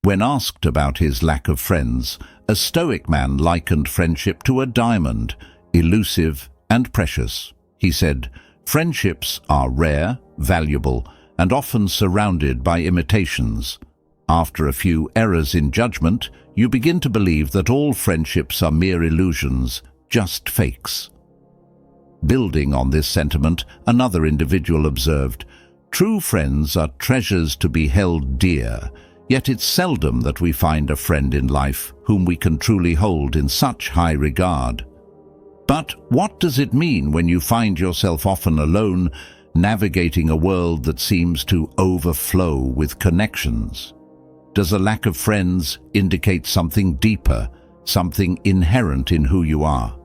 When asked about his lack of friends, a Stoic man likened friendship to a diamond, elusive and precious. He said, "Friendships are rare, valuable, and often surrounded by imitations. After a few errors in judgment, you begin to believe that all friendships are mere illusions, just fakes." Building on this sentiment, another individual observed, "True friends are treasures to be held dear, yet it's seldom that we find a friend in life whom we can truly hold in such high regard." But what does it mean when you find yourself often alone, navigating a world that seems to overflow with connections? Does a lack of friends indicate something deeper, something inherent in who you are?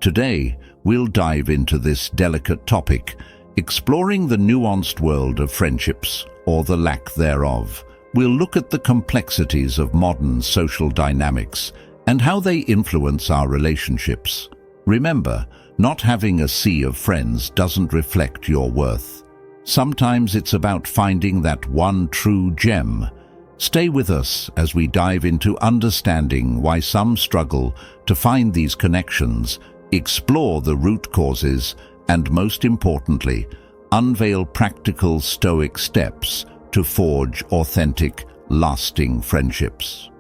Today, we'll dive into this delicate topic, exploring the nuanced world of friendships, or the lack thereof. We'll look at the complexities of modern social dynamics and how they influence our relationships. Remember, not having a sea of friends doesn't reflect your worth. Sometimes it's about finding that one true gem. Stay with us as we dive into understanding why some struggle to find these connections, explore the root causes, and most importantly, unveil practical Stoic steps to forge authentic, lasting friendships.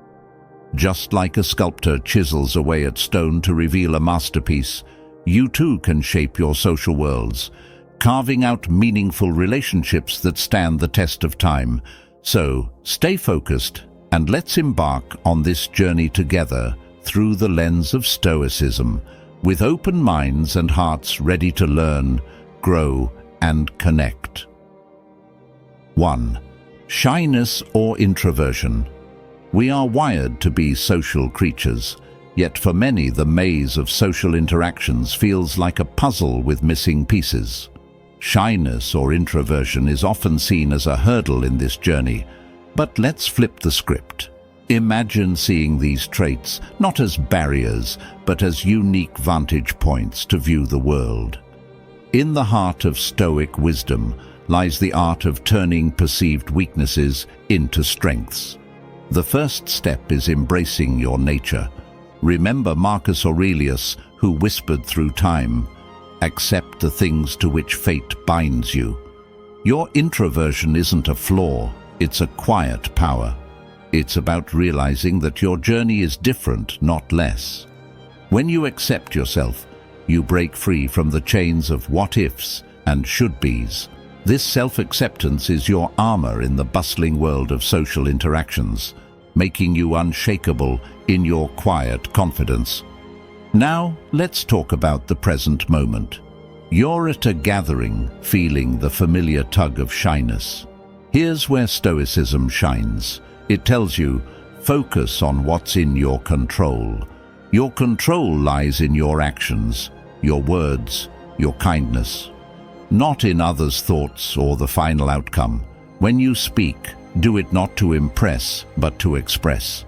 Just like a sculptor chisels away at stone to reveal a masterpiece, you too can shape your social worlds, carving out meaningful relationships that stand the test of time. So, stay focused and let's embark on this journey together through the lens of Stoicism, with open minds and hearts ready to learn, grow, and connect. 1. Shyness or introversion. We are wired to be social creatures, yet for many the maze of social interactions feels like a puzzle with missing pieces. Shyness or introversion is often seen as a hurdle in this journey, but let's flip the script. Imagine seeing these traits not as barriers, but as unique vantage points to view the world. In the heart of Stoic wisdom lies the art of turning perceived weaknesses into strengths. The first step is embracing your nature. Remember Marcus Aurelius, who whispered through time, "Accept the things to which fate binds you." Your introversion isn't a flaw, it's a quiet power. It's about realizing that your journey is different, not less. When you accept yourself, you break free from the chains of what-ifs and should-bes. This self-acceptance is your armor in the bustling world of social interactions, making you unshakable in your quiet confidence. Now, let's talk about the present moment. You're at a gathering, feeling the familiar tug of shyness. Here's where Stoicism shines. It tells you, focus on what's in your control. Your control lies in your actions, your words, your kindness, not in others' thoughts or the final outcome. When you speak, do it not to impress, but to express.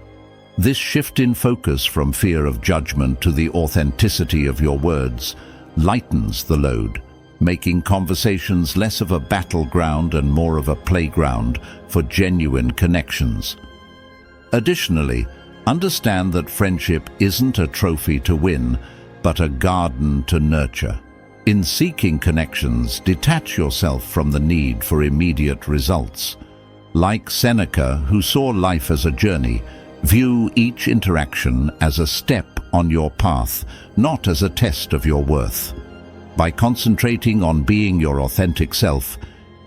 This shift in focus from fear of judgment to the authenticity of your words lightens the load, making conversations less of a battleground and more of a playground for genuine connections. Additionally, understand that friendship isn't a trophy to win, but a garden to nurture. In seeking connections, detach yourself from the need for immediate results. Like Seneca, who saw life as a journey, view each interaction as a step on your path, not as a test of your worth. By concentrating on being your authentic self,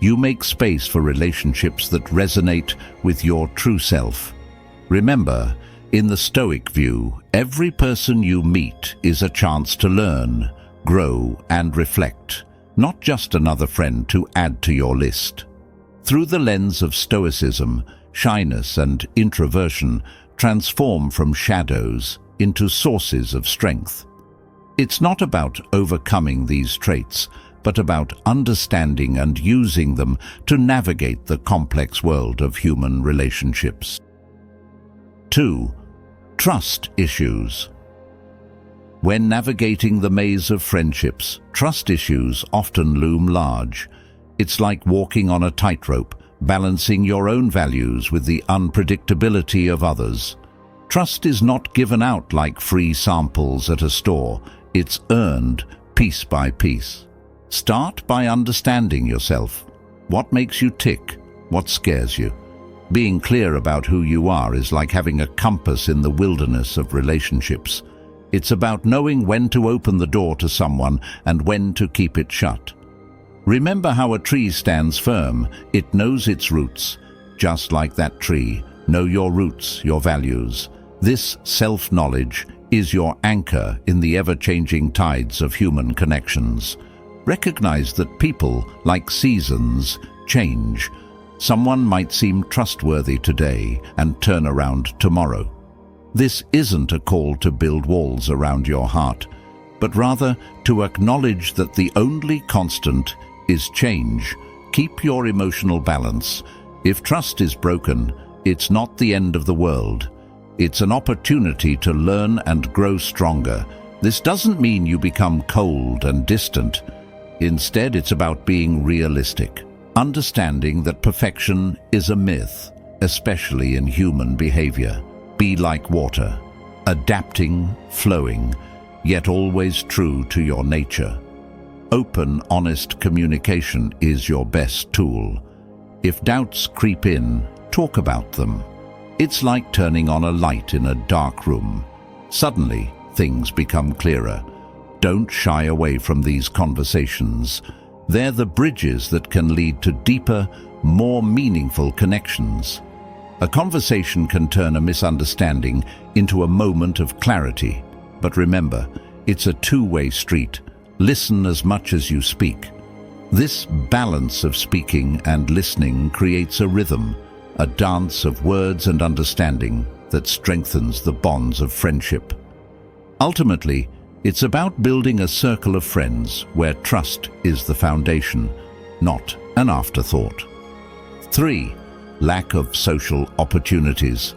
you make space for relationships that resonate with your true self. Remember, in the Stoic view, every person you meet is a chance to learn, grow, and reflect, not just another friend to add to your list. Through the lens of Stoicism, shyness and introversion transform from shadows into sources of strength. It's not about overcoming these traits, but about understanding and using them to navigate the complex world of human relationships. 2. Trust issues. When navigating the maze of friendships, trust issues often loom large. It's like walking on a tightrope, balancing your own values with the unpredictability of others. Trust is not given out like free samples at a store. It's earned piece by piece. Start by understanding yourself. What makes you tick? What scares you? Being clear about who you are is like having a compass in the wilderness of relationships. It's about knowing when to open the door to someone and when to keep it shut. Remember how a tree stands firm. It knows its roots. Just like that tree, know your roots, your values. This self-knowledge is your anchor in the ever-changing tides of human connections. Recognize that people, like seasons, change. Someone might seem trustworthy today and turn around tomorrow. This isn't a call to build walls around your heart, but rather to acknowledge that the only constant is change. Keep your emotional balance. If trust is broken, it's not the end of the world. It's an opportunity to learn and grow stronger. This doesn't mean you become cold and distant. Instead, it's about being realistic, understanding that perfection is a myth, especially in human behavior. Be like water, adapting, flowing, yet always true to your nature. Open, honest communication is your best tool. If doubts creep in, talk about them. It's like turning on a light in a dark room. Suddenly, things become clearer. Don't shy away from these conversations. They're the bridges that can lead to deeper, more meaningful connections. A conversation can turn a misunderstanding into a moment of clarity. But remember, it's a two-way street. Listen as much as you speak. This balance of speaking and listening creates a rhythm, a dance of words and understanding that strengthens the bonds of friendship. Ultimately, it's about building a circle of friends where trust is the foundation, not an afterthought. 3. Lack of social opportunities.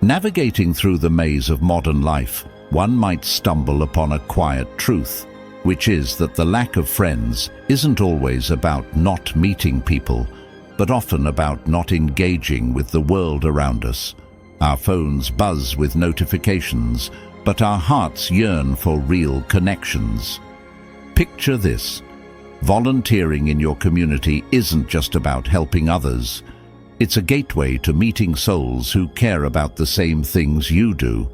Navigating through the maze of modern life, one might stumble upon a quiet truth, which is that the lack of friends isn't always about not meeting people, but often about not engaging with the world around us. Our phones buzz with notifications, but our hearts yearn for real connections. Picture this. Volunteering in your community isn't just about helping others. It's a gateway to meeting souls who care about the same things you do.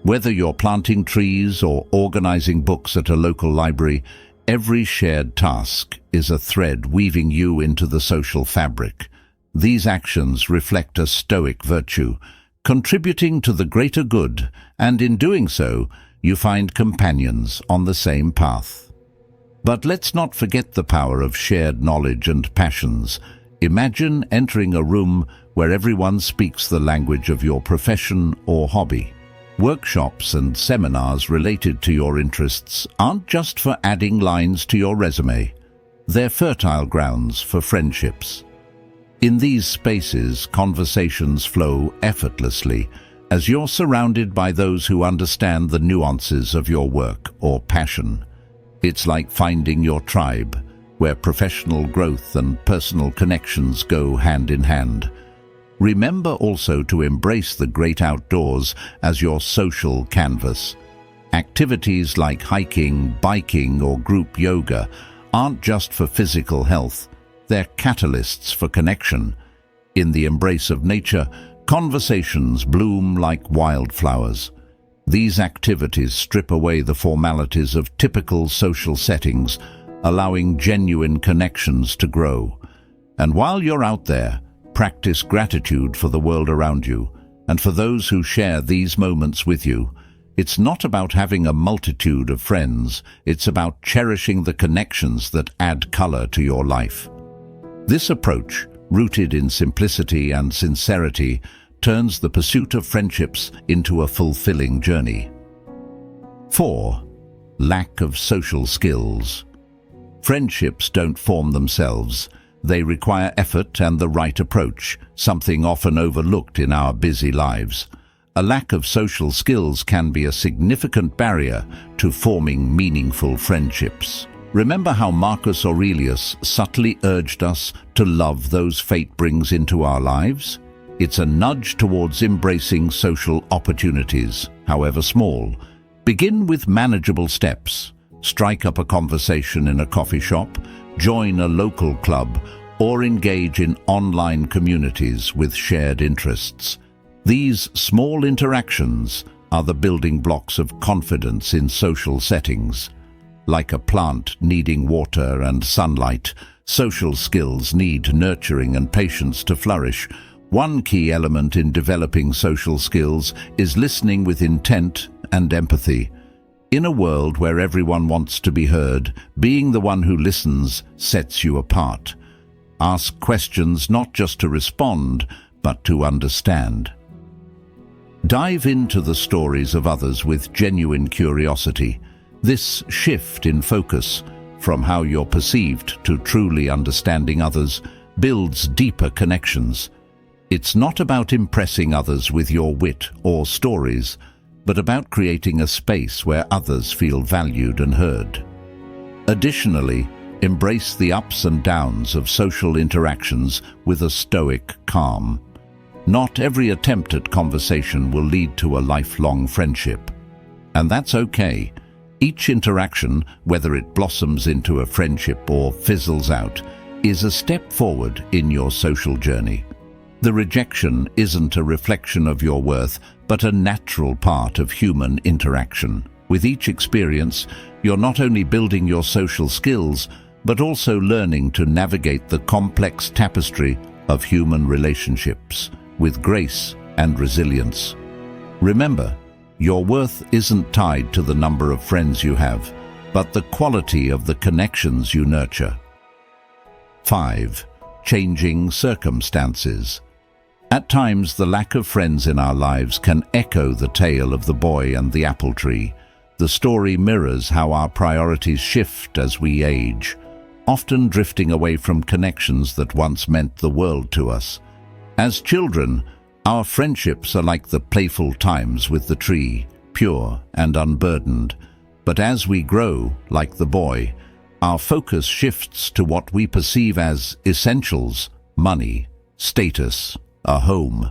Whether you're planting trees or organizing books at a local library, every shared task is a thread weaving you into the social fabric. These actions reflect a Stoic virtue, contributing to the greater good, and in doing so, you find companions on the same path. But let's not forget the power of shared knowledge and passions. Imagine entering a room where everyone speaks the language of your profession or hobby. Workshops and seminars related to your interests aren't just for adding lines to your resume. They're fertile grounds for friendships. In these spaces, conversations flow effortlessly as you're surrounded by those who understand the nuances of your work or passion. It's like finding your tribe, where professional growth and personal connections go hand in hand. Remember also to embrace the great outdoors as your social canvas. Activities like hiking, biking, or group yoga aren't just for physical health, they're catalysts for connection. In the embrace of nature, conversations bloom like wildflowers. These activities strip away the formalities of typical social settings, allowing genuine connections to grow. And while you're out there, practice gratitude for the world around you and for those who share these moments with you. It's not about having a multitude of friends, it's about cherishing the connections that add color to your life. This approach, rooted in simplicity and sincerity, turns the pursuit of friendships into a fulfilling journey. 4. Lack of social skills. Friendships don't form themselves. They require effort and the right approach, something often overlooked in our busy lives. A lack of social skills can be a significant barrier to forming meaningful friendships. Remember how Marcus Aurelius subtly urged us to love those fate brings into our lives? It's a nudge towards embracing social opportunities, however small. Begin with manageable steps. Strike up a conversation in a coffee shop, join a local club, or engage in online communities with shared interests. These small interactions are the building blocks of confidence in social settings. Like a plant needing water and sunlight, social skills need nurturing and patience to flourish. One key element in developing social skills is listening with intent and empathy. In a world where everyone wants to be heard, being the one who listens sets you apart. Ask questions not just to respond, but to understand. Dive into the stories of others with genuine curiosity. This shift in focus, from how you're perceived to truly understanding others, builds deeper connections. It's not about impressing others with your wit or stories, but about creating a space where others feel valued and heard. Additionally, embrace the ups and downs of social interactions with a stoic calm. Not every attempt at conversation will lead to a lifelong friendship. And that's okay. Each interaction, whether it blossoms into a friendship or fizzles out, is a step forward in your social journey. The rejection isn't a reflection of your worth, but a natural part of human interaction. With each experience, you're not only building your social skills, but also learning to navigate the complex tapestry of human relationships with grace and resilience. Remember, your worth isn't tied to the number of friends you have, but the quality of the connections you nurture. 5. Changing circumstances. At times, the lack of friends in our lives can echo the tale of the boy and the apple tree. The story mirrors how our priorities shift as we age, often drifting away from connections that once meant the world to us. As children, our friendships are like the playful times with the tree, pure and unburdened. But as we grow, like the boy, our focus shifts to what we perceive as essentials: money, status, a home.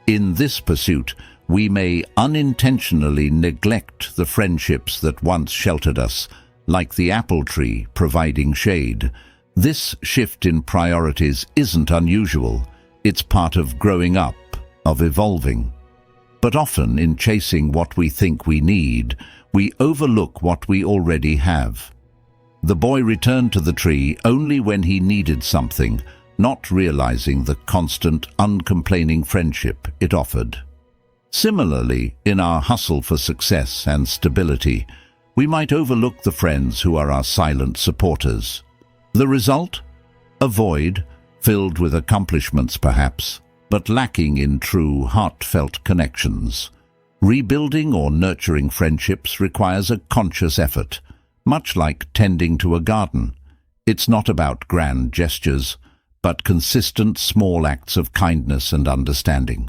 In this pursuit, we may unintentionally neglect the friendships that once sheltered us, like the apple tree providing shade. This shift in priorities isn't unusual. It's part of growing up, of evolving. But often, in chasing what we think we need, we overlook what we already have. The boy returned to the tree only when he needed something, not realizing the constant, uncomplaining friendship it offered. Similarly, in our hustle for success and stability, we might overlook the friends who are our silent supporters. The result? A void, filled with accomplishments perhaps, but lacking in true, heartfelt connections. Rebuilding or nurturing friendships requires a conscious effort, much like tending to a garden. It's not about grand gestures, but consistent small acts of kindness and understanding.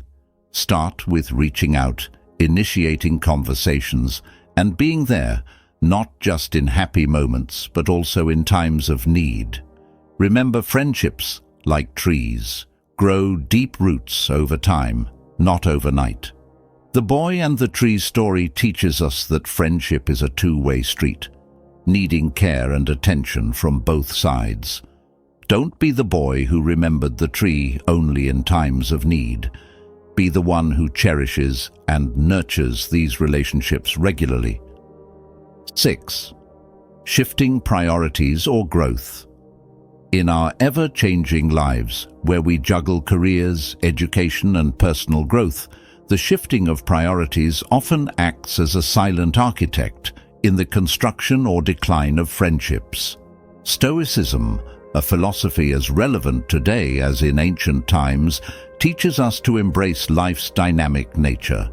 Start with reaching out, initiating conversations, and being there, not just in happy moments, but also in times of need. Remember, friendships, like trees, grow deep roots over time, not overnight. The boy and the tree story teaches us that friendship is a two-way street, needing care and attention from both sides. Don't be the boy who remembered the tree only in times of need. Be the one who cherishes and nurtures these relationships regularly. 6. Shifting priorities or growth. In our ever-changing lives, where we juggle careers, education, and personal growth, the shifting of priorities often acts as a silent architect in the construction or decline of friendships. Stoicism, a philosophy as relevant today as in ancient times, teaches us to embrace life's dynamic nature.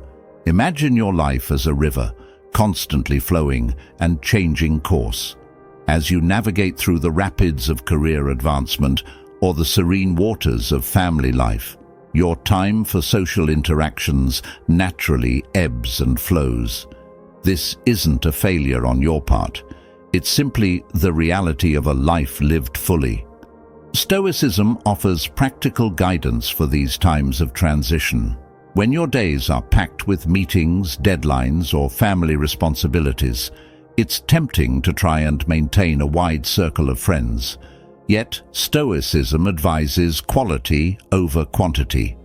Imagine your life as a river, constantly flowing and changing course. As you navigate through the rapids of career advancement or the serene waters of family life, your time for social interactions naturally ebbs and flows. This isn't a failure on your part. It's simply the reality of a life lived fully. Stoicism offers practical guidance for these times of transition. When your days are packed with meetings, deadlines, or family responsibilities, it's tempting to try and maintain a wide circle of friends. Yet, Stoicism advises quality over quantity.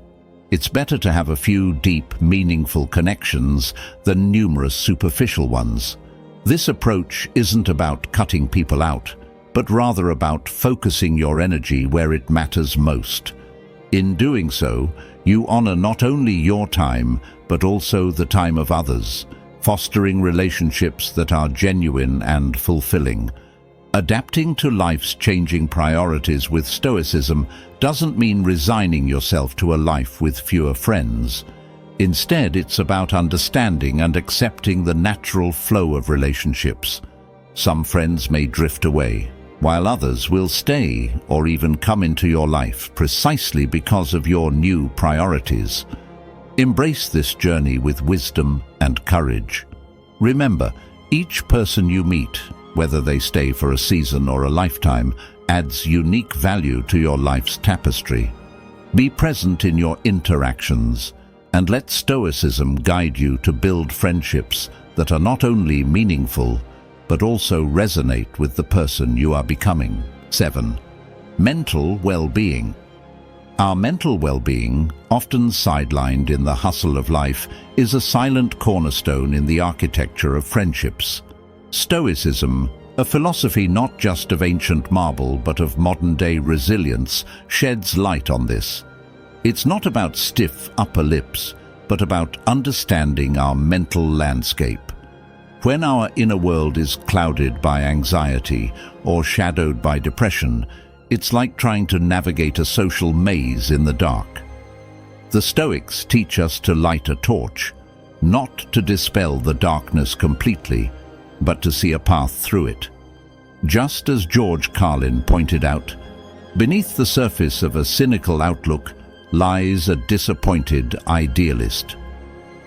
It's better to have a few deep, meaningful connections than numerous superficial ones. This approach isn't about cutting people out, but rather about focusing your energy where it matters most. In doing so, you honor not only your time, but also the time of others, fostering relationships that are genuine and fulfilling. Adapting to life's changing priorities with Stoicism doesn't mean resigning yourself to a life with fewer friends. Instead, it's about understanding and accepting the natural flow of relationships. Some friends may drift away, while others will stay or even come into your life precisely because of your new priorities. Embrace this journey with wisdom and courage. Remember, each person you meet, whether they stay for a season or a lifetime, adds unique value to your life's tapestry. Be present in your interactions, and let Stoicism guide you to build friendships that are not only meaningful, but also resonate with the person you are becoming. 7. Mental well-being. Our mental well-being, often sidelined in the hustle of life, is a silent cornerstone in the architecture of friendships. Stoicism, a philosophy not just of ancient marble but of modern-day resilience, sheds light on this. It's not about stiff upper lips, but about understanding our mental landscape. When our inner world is clouded by anxiety or shadowed by depression, it's like trying to navigate a social maze in the dark. The Stoics teach us to light a torch, not to dispel the darkness completely, but to see a path through it. Just as George Carlin pointed out, beneath the surface of a cynical outlook lies a disappointed idealist.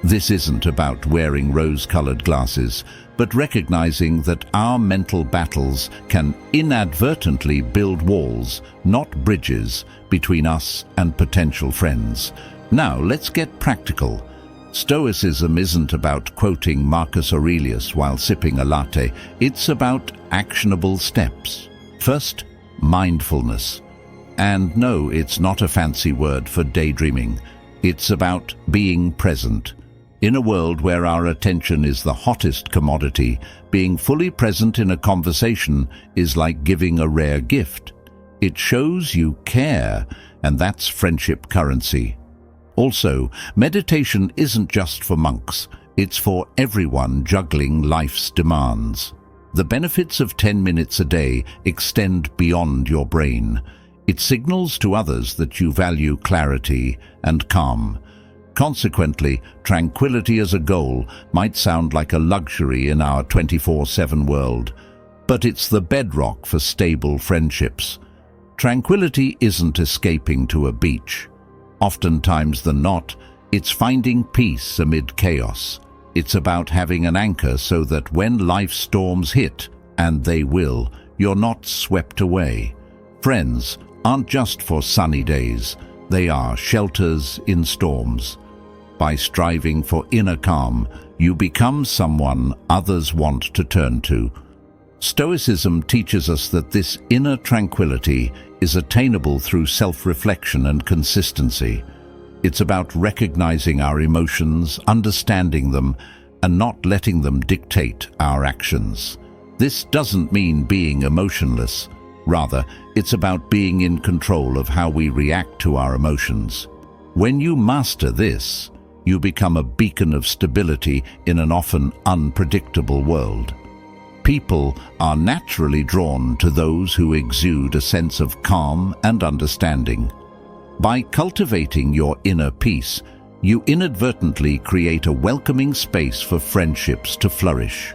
This isn't about wearing rose-colored glasses, but recognizing that our mental battles can inadvertently build walls, not bridges, between us and potential friends. Now, let's get practical. Stoicism isn't about quoting Marcus Aurelius while sipping a latte. It's about actionable steps. First, mindfulness. And no, it's not a fancy word for daydreaming. It's about being present. In a world where our attention is the hottest commodity, being fully present in a conversation is like giving a rare gift. It shows you care, and that's friendship currency. Also, meditation isn't just for monks, it's for everyone juggling life's demands. The benefits of 10 minutes a day extend beyond your brain. It signals to others that you value clarity and calm. Consequently, tranquility as a goal might sound like a luxury in our 24/7 world, but it's the bedrock for stable friendships. Tranquility isn't escaping to a beach. Oftentimes than not, it's finding peace amid chaos. It's about having an anchor so that when life's storms hit, and they will, you're not swept away. Friends aren't just for sunny days, they are shelters in storms. By striving for inner calm, you become someone others want to turn to. Stoicism teaches us that this inner tranquility is attainable through self-reflection and consistency. It's about recognizing our emotions, understanding them, and not letting them dictate our actions. This doesn't mean being emotionless. Rather, it's about being in control of how we react to our emotions. When you master this, you become a beacon of stability in an often unpredictable world. People are naturally drawn to those who exude a sense of calm and understanding. By cultivating your inner peace, you inadvertently create a welcoming space for friendships to flourish.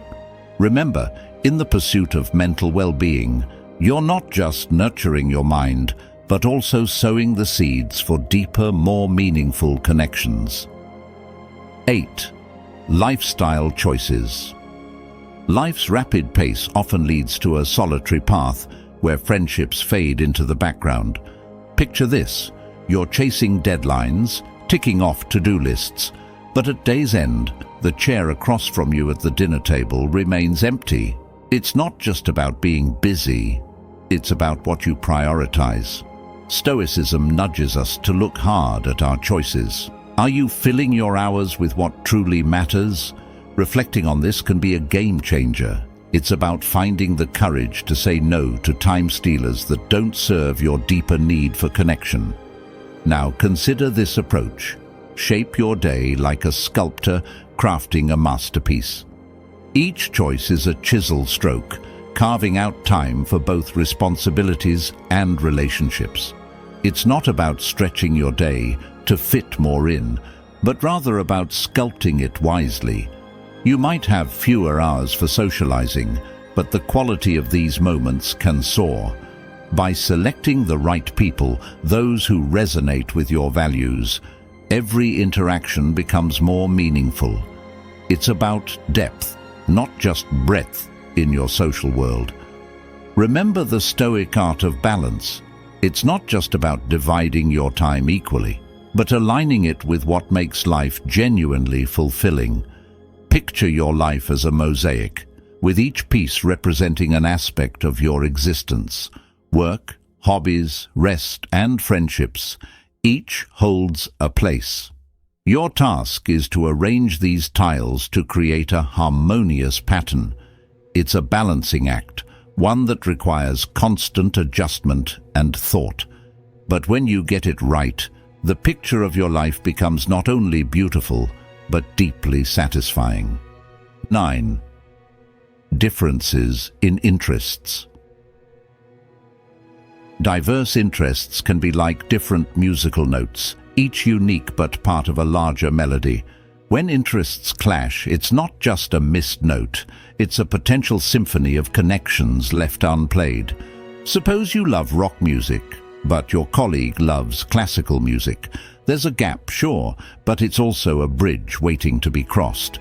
Remember, in the pursuit of mental well-being, you're not just nurturing your mind, but also sowing the seeds for deeper, more meaningful connections. 8. Lifestyle choices. Life's rapid pace often leads to a solitary path where friendships fade into the background. Picture this: you're chasing deadlines, ticking off to-do lists, but at day's end, the chair across from you at the dinner table remains empty. It's not just about being busy, it's about what you prioritize. Stoicism nudges us to look hard at our choices. Are you filling your hours with what truly matters? Reflecting on this can be a game changer. It's about finding the courage to say no to time stealers that don't serve your deeper need for connection. Now consider this approach. Shape your day like a sculptor crafting a masterpiece. Each choice is a chisel stroke, carving out time for both responsibilities and relationships. It's not about stretching your day to fit more in, but rather about sculpting it wisely. You might have fewer hours for socializing, but the quality of these moments can soar. By selecting the right people, those who resonate with your values, every interaction becomes more meaningful. It's about depth, not just breadth, in your social world. Remember the Stoic art of balance. It's not just about dividing your time equally, but aligning it with what makes life genuinely fulfilling. Picture your life as a mosaic, with each piece representing an aspect of your existence. Work, hobbies, rest, and friendships, each holds a place. Your task is to arrange these tiles to create a harmonious pattern. It's a balancing act, one that requires constant adjustment and thought. But when you get it right, the picture of your life becomes not only beautiful, but deeply satisfying. 9. Differences in interests. Diverse interests can be like different musical notes, each unique but part of a larger melody. When interests clash, it's not just a missed note, it's a potential symphony of connections left unplayed. Suppose you love rock music, but your colleague loves classical music. There's a gap, sure, but it's also a bridge waiting to be crossed.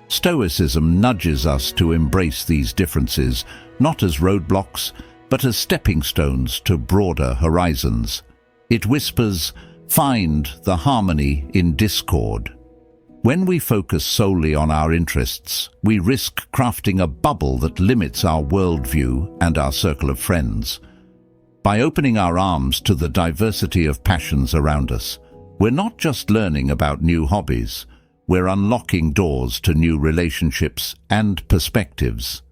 Stoicism nudges us to embrace these differences, not as roadblocks, but as stepping stones to broader horizons. It whispers, find the harmony in discord. When we focus solely on our interests, we risk crafting a bubble that limits our worldview and our circle of friends. By opening our arms to the diversity of passions around us, we're not just learning about new hobbies, we're unlocking doors to new relationships and perspectives.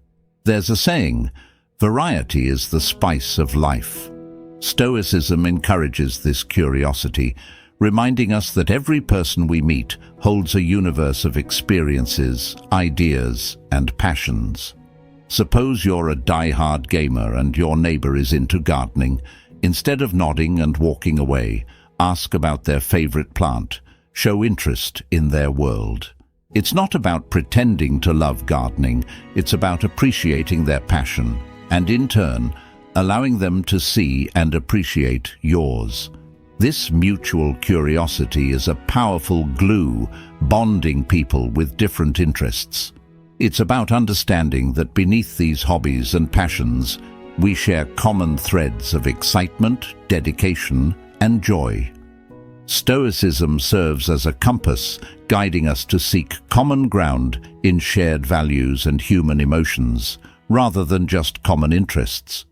There's a saying, variety is the spice of life. Stoicism encourages this curiosity, reminding us that every person we meet holds a universe of experiences, ideas, and passions. Suppose you're a die-hard gamer and your neighbor is into gardening. Instead of nodding and walking away, ask about their favorite plant. Show interest in their world. It's not about pretending to love gardening, it's about appreciating their passion, and in turn, allowing them to see and appreciate yours. This mutual curiosity is a powerful glue bonding people with different interests. It's about understanding that beneath these hobbies and passions, we share common threads of excitement, dedication, and joy. Stoicism serves as a compass, guiding us to seek common ground in shared values and human emotions, rather than just common interests.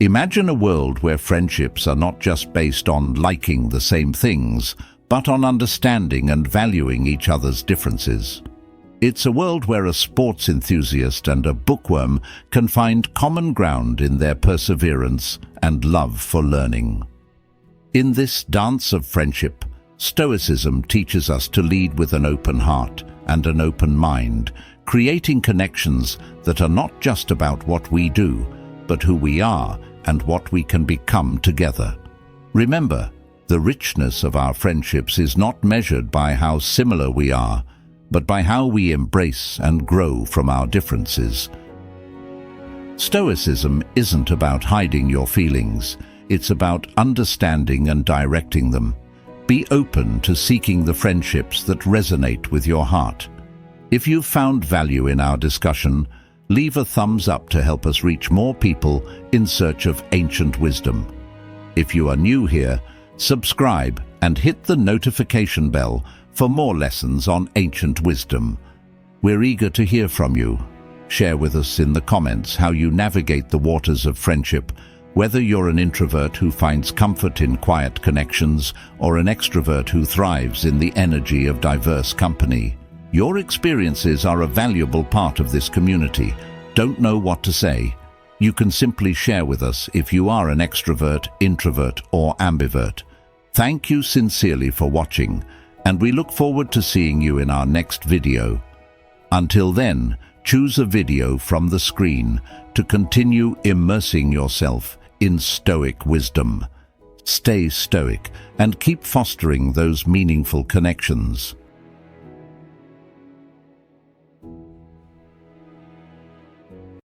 Imagine a world where friendships are not just based on liking the same things, but on understanding and valuing each other's differences. It's a world where a sports enthusiast and a bookworm can find common ground in their perseverance and love for learning. In this dance of friendship, Stoicism teaches us to lead with an open heart and an open mind, creating connections that are not just about what we do, but who we are and what we can become together. Remember, the richness of our friendships is not measured by how similar we are, but by how we embrace and grow from our differences. Stoicism isn't about hiding your feelings, it's about understanding and directing them. Be open to seeking the friendships that resonate with your heart. If you've found value in our discussion, Leave a thumbs up to help us reach more people in search of ancient wisdom. If you are new here, subscribe and hit the notification bell for more lessons on ancient wisdom. We're eager to hear from you. Share with us in the comments how you navigate the waters of friendship, whether you're an introvert who finds comfort in quiet connections or an extrovert who thrives in the energy of diverse company. Your experiences are a valuable part of this community. Don't know what to say? You can simply share with us if you are an extrovert, introvert, or ambivert. Thank you sincerely for watching, and we look forward to seeing you in our next video. Until then, choose a video from the screen to continue immersing yourself in Stoic wisdom. Stay stoic and keep fostering those meaningful connections.